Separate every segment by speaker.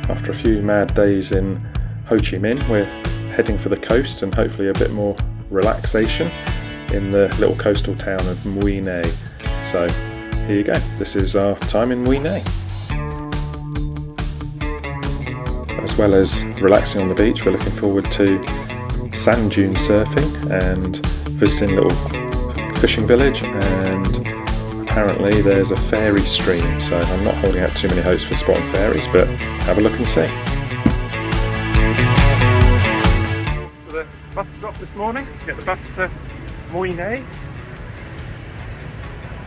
Speaker 1: after a few mad days in Ho Chi Minh, we're heading for the coast and hopefully a bit more relaxation in the little coastal town of Mui Ne. So here you go, this is our time in Mui Ne. As well as relaxing on the beach, we're looking forward to sand dune surfing and visiting a little fishing village, and apparently there's a fairy stream, so I'm not holding out too many hopes for spotting fairies, but have a look and see. So the bus stopped this morning to get the bus to Mui Ne.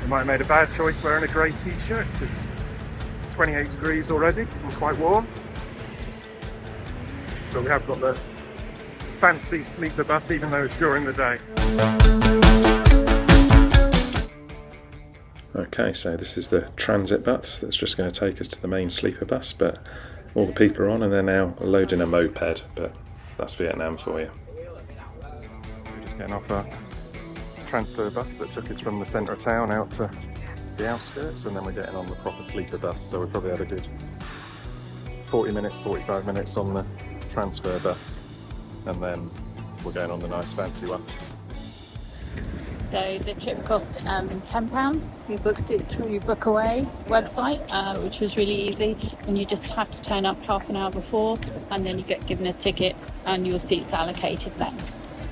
Speaker 1: I might have made a bad choice wearing a grey t-shirt because it's 28 degrees already and quite warm. But we have got the fancy sleeper bus even though it's during the day. Okay, so this is the transit bus that's just going to take us to the main sleeper bus, but all the people are on and they're now loading a moped, but that's Vietnam for you. We're just getting off a transfer bus that took us from the centre of town out to the outskirts, and then we're getting on the proper sleeper bus, so we probably had a good 40 minutes, 45 minutes on the transfer bus, and then we're going on the nice fancy one.
Speaker 2: So the trip cost £10. We booked it through Bookaway website, which was really easy, and you just have to turn up half an hour before and then you get given a ticket and your seat's allocated then.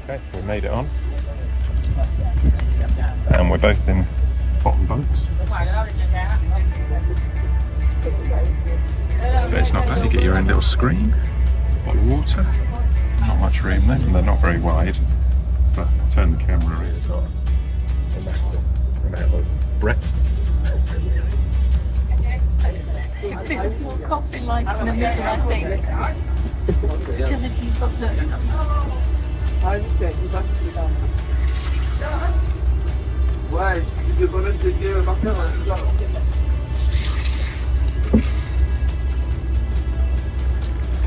Speaker 1: Okay, we made it on and we're both in bottom bunks, but it's not bad. You get your own little screen, bottle of water, not much room there, and they're not very wide, but turn the camera in. It's got a massive amount of breadth.
Speaker 2: It fits more coffee like in the middle, I think. Because if you've got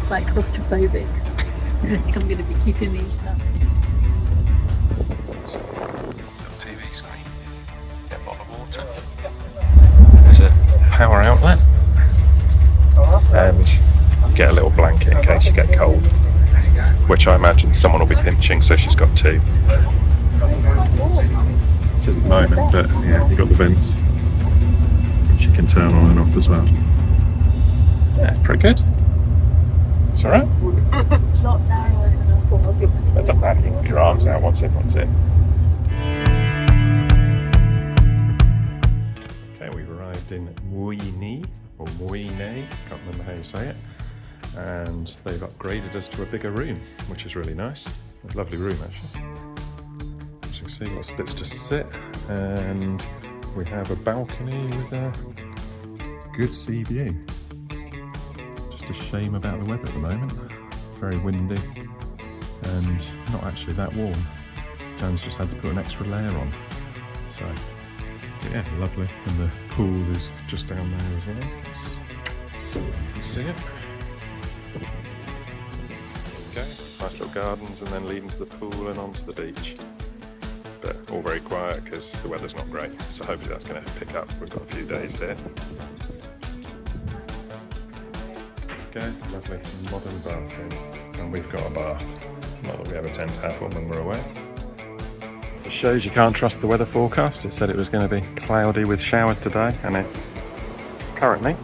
Speaker 2: quite claustrophobic. I think I'm going to be keeping these up.
Speaker 1: So, little TV screen, get a bottle of water, there's a power outlet, and get a little blanket in case you get cold, which I imagine someone will be pinching, so she's got two. It is at the moment, but yeah, you've got the vents, which you can turn on and off as well. Yeah, pretty good. It's alright.
Speaker 2: It's not narrow enough.
Speaker 1: That doesn't matter, you can put your arms out once everyone's in. Okay, we've arrived in Mui Ne, or Mui Ne, can't remember how you say it. And they've upgraded us to a bigger room, which is really nice. A lovely room actually. As you can see, lots of bits to sit, and we have a balcony with a good sea view. Just a shame about the weather at the moment. Very windy and not actually that warm. Jan's just had to put an extra layer on. So yeah, lovely. And the pool is just down there as well. So you can see it. Okay, nice little gardens and then leading to the pool and onto the beach. But all very quiet because the weather's not great, so hopefully that's going to pick up. We've got a few days here. Okay, lovely modern bathroom, and we've got a bath. Not that we ever tend to have one when we're away. It shows you can't trust the weather forecast. It said it was going to be cloudy with showers today, and it's currently,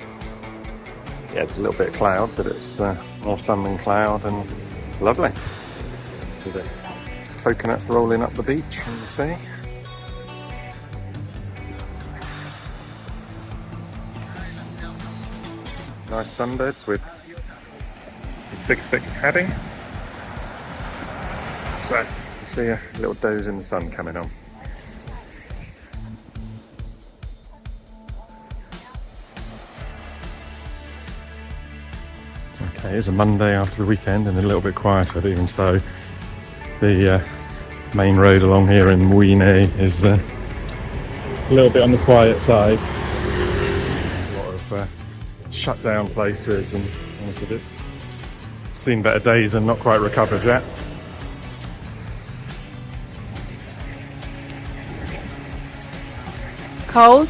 Speaker 1: yeah, there's a little bit of cloud, but it's more sun than cloud, and lovely. See the coconuts rolling up the beach from the sea. Nice sunbeds with big thick padding. So you can see a little doze in the sun coming on. Okay, it's a Monday after the weekend and a little bit quieter, but even so, the main road along here in Mui Ne is a little bit on the quiet side. A lot of shut down places, and most of it's seen better days and not quite recovered yet.
Speaker 2: Cold?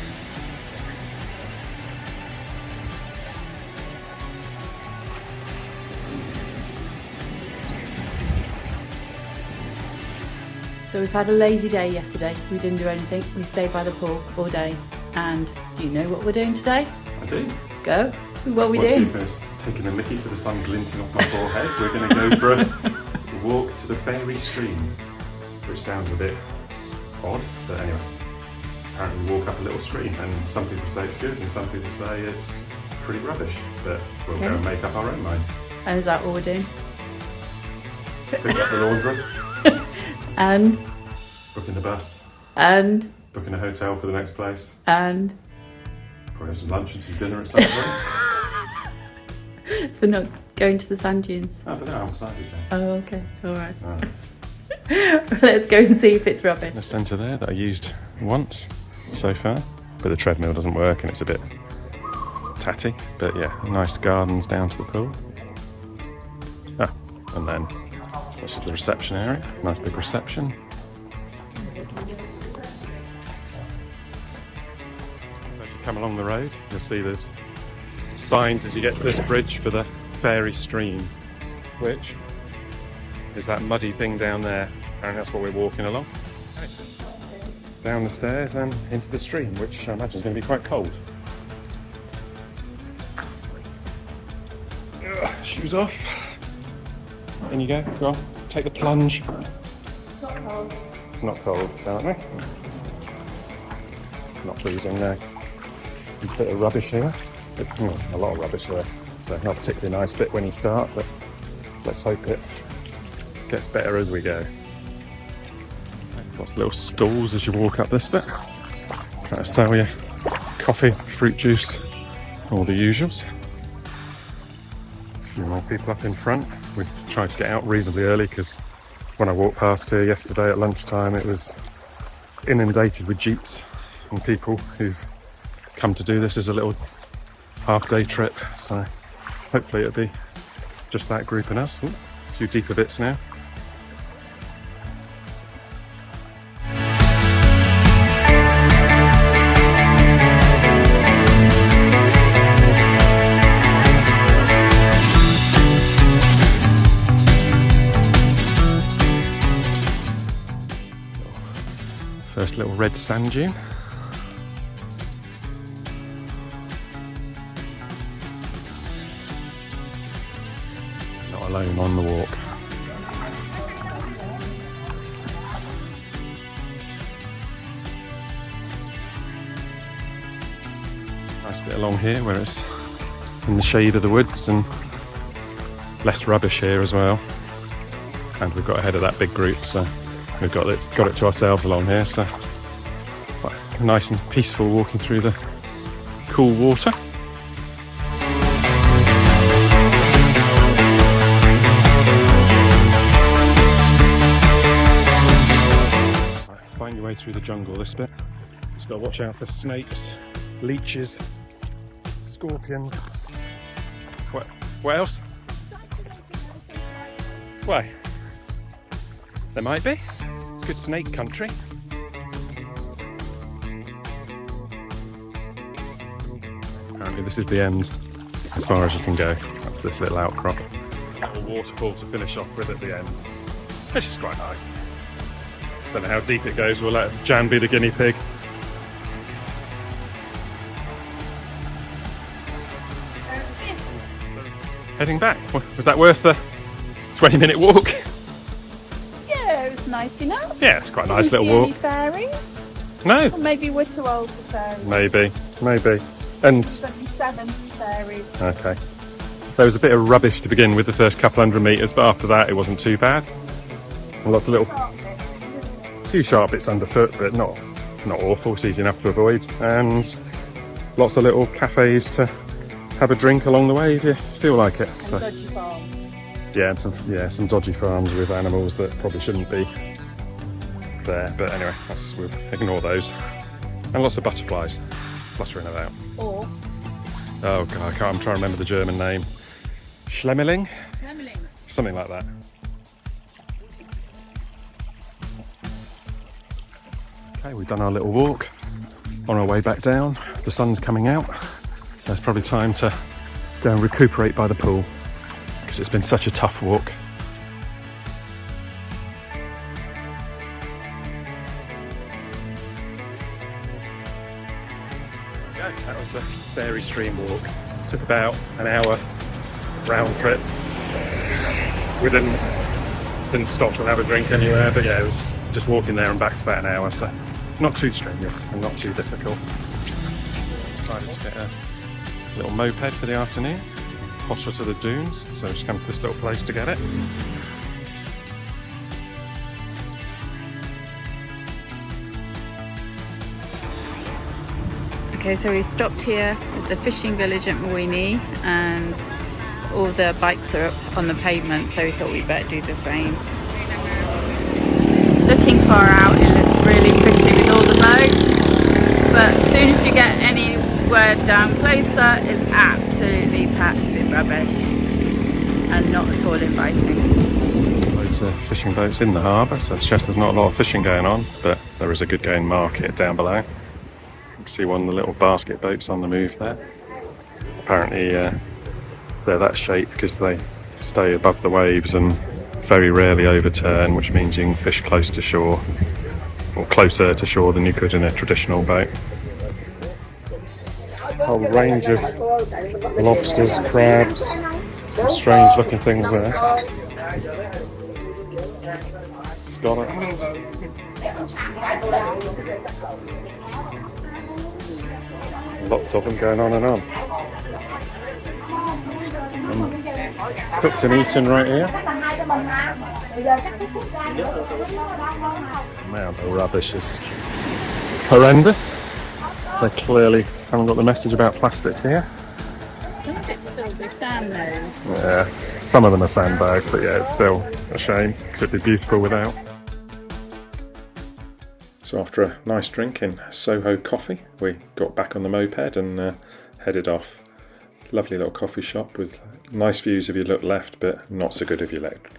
Speaker 2: So we've had a lazy day yesterday. We didn't do anything. We stayed by the pool all day. And do you know what we're doing today?
Speaker 1: I do.
Speaker 2: Go. What are we
Speaker 1: Once
Speaker 2: doing?
Speaker 1: you finish taking a mickey for the sun glinting off my forehead, we're going to go for a walk to the fairy stream, which sounds a bit odd, but anyway. Apparently we walk up a little stream, and some people say it's good and some people say it's pretty rubbish, but we'll go and make up our own minds.
Speaker 2: And is that what we're doing?
Speaker 1: Pick up the laundry.
Speaker 2: And?
Speaker 1: Booking the bus.
Speaker 2: And?
Speaker 1: Booking a hotel for the next place.
Speaker 2: And?
Speaker 1: Probably have some lunch and some dinner at some point.
Speaker 2: So we're not going to the sand dunes?
Speaker 1: I don't know, I'm decided yet.
Speaker 2: Oh, okay. Alright. Let's go and see if it's rubbish.
Speaker 1: The centre there that I used once so far, but the treadmill doesn't work and it's a bit tatty. But yeah, nice gardens down to the pool. Ah, and then this is the reception area. Nice big reception. So if you come along the road, you'll see there's signs as you get to this bridge for the fairy stream, which is that muddy thing down there, and that's what we're walking along. Down the stairs and into the stream, which I imagine is going to be quite cold. Ugh, shoes off. In you go, go on, take the plunge.
Speaker 2: Not cold.
Speaker 1: Not cold, apparently. Not freezing, no. A bit of rubbish here. A lot of rubbish there. So not particularly nice bit when you start, but let's hope it gets better as we go. There's lots of little stalls as you walk up this bit. Trying to sell you coffee, fruit juice, all the usuals. A few more people up in front. We tried to get out reasonably early because when I walked past here yesterday at lunchtime it was inundated with jeeps and people who've come to do this as a little half-day trip. So hopefully it'll be just that group and us. Ooh, a few deeper bits now. First little red sand dune. Not alone on the walk. Nice bit along here where it's in the shade of the woods and less rubbish here as well. And we've got ahead of that big group, so we've got it to ourselves along here, so quite nice and peaceful walking through the cool water. Right, find your way through the jungle this bit. Just got to watch out for snakes, leeches, scorpions. What else? Why? There might be. It's good snake country. Apparently this is the end, as far as you can go. That's this little outcrop. A waterfall to finish off with at the end. Which is quite nice. Don't know how deep it goes, we'll let Jan be the guinea pig. Heading back. Was that worth the 20-minute walk?
Speaker 2: Nice enough.
Speaker 1: Yeah, it's quite a nice little walk.
Speaker 2: Fairies?
Speaker 1: No.
Speaker 2: Or maybe we're too old for fairies.
Speaker 1: Maybe. And
Speaker 2: 77 fairies.
Speaker 1: Okay. There was a bit of rubbish to begin with the first couple 100 metres, but after that it wasn't too bad. And lots of little, few sharp bits underfoot, but not awful. It's easy enough to avoid. And lots of little cafes to have a drink along the way if you feel like it.
Speaker 2: So. Dodgy farms.
Speaker 1: Yeah, and some dodgy farms with animals that probably shouldn't be there. But anyway, we'll ignore those. And lots of butterflies fluttering about.
Speaker 2: Or?
Speaker 1: Oh God, I'm trying to remember the German name. Schlemmerling? Something like that. Okay, we've done our little walk. On our way back down. The sun's coming out. So it's probably time to go and recuperate by the pool. Because it's been such a tough walk. fairy stream walk. Took about an hour round trip. We didn't stop to have a drink anywhere, but yeah, it was just walking there and back's about an hour, so not too strenuous and not too difficult. Decided to get a little moped for the afternoon, closer to the dunes, so just come to this little place to get it.
Speaker 2: Okay, so we stopped here at the fishing village at Mui Ne, and all the bikes are up on the pavement, so we thought we'd better do the same. Looking far out, it looks really pretty with all the boats, but as soon as you get anywhere down closer, it's absolutely packed with rubbish and not at all inviting.
Speaker 1: Loads of fishing boats in the harbour, so it suggests there's not a lot of fishing going on, but there is a good going market down below. See one of the little basket boats on the move there. Apparently they're that shape because they stay above the waves and very rarely overturn, which means you can fish close to shore, or closer to shore than you could in a traditional boat. A whole range of lobsters, crabs, some strange looking things there. Scallop. Lots of them going on and on. Cooked and eaten right here. Man, the rubbish is horrendous. They clearly haven't got the message about plastic here.
Speaker 2: Some bits filled with sand though.
Speaker 1: Yeah, some of them are sandbags, but yeah, it's still a shame because it'd be beautiful without. So after a nice drink in Soho Coffee, we got back on the moped and headed off. Lovely little coffee shop with nice views if you look left, but not so good if you look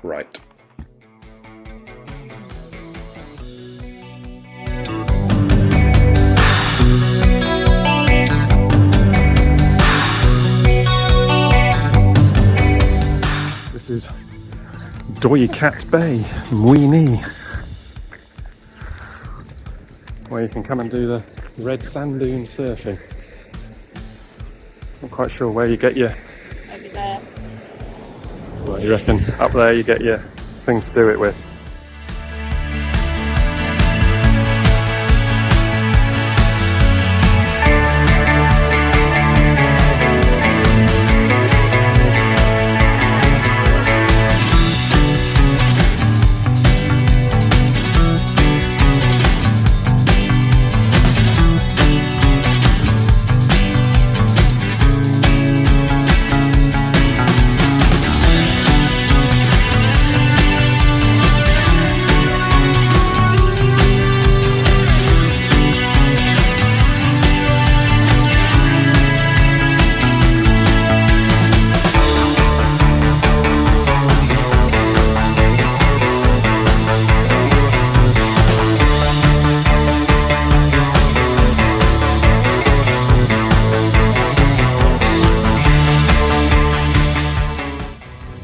Speaker 1: right. This is Doi Cat Bay, Mui Ne, where you can come and do the red sand dune surfing. Not quite sure where you get your...
Speaker 2: Over there.
Speaker 1: Well, you reckon up there you get your thing to do it with?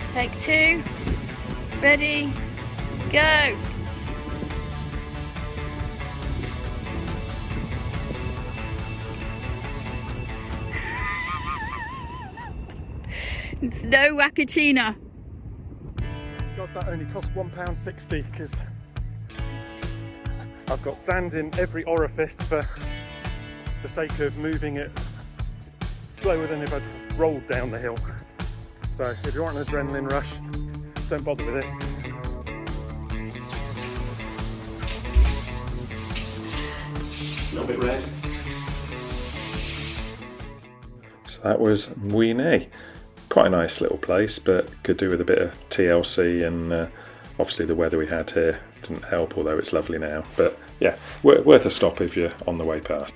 Speaker 2: Take two, ready, go! It's no Wakachina.
Speaker 1: God, that only cost £1.60 because I've got sand in every orifice for the sake of moving it slower than if I'd rolled down the hill. So if you want an adrenaline rush, don't bother with this. A little bit red. So that was Mui Ne. Quite a nice little place, but could do with a bit of TLC, and obviously the weather we had here didn't help, although it's lovely now. But yeah, worth a stop if you're on the way past.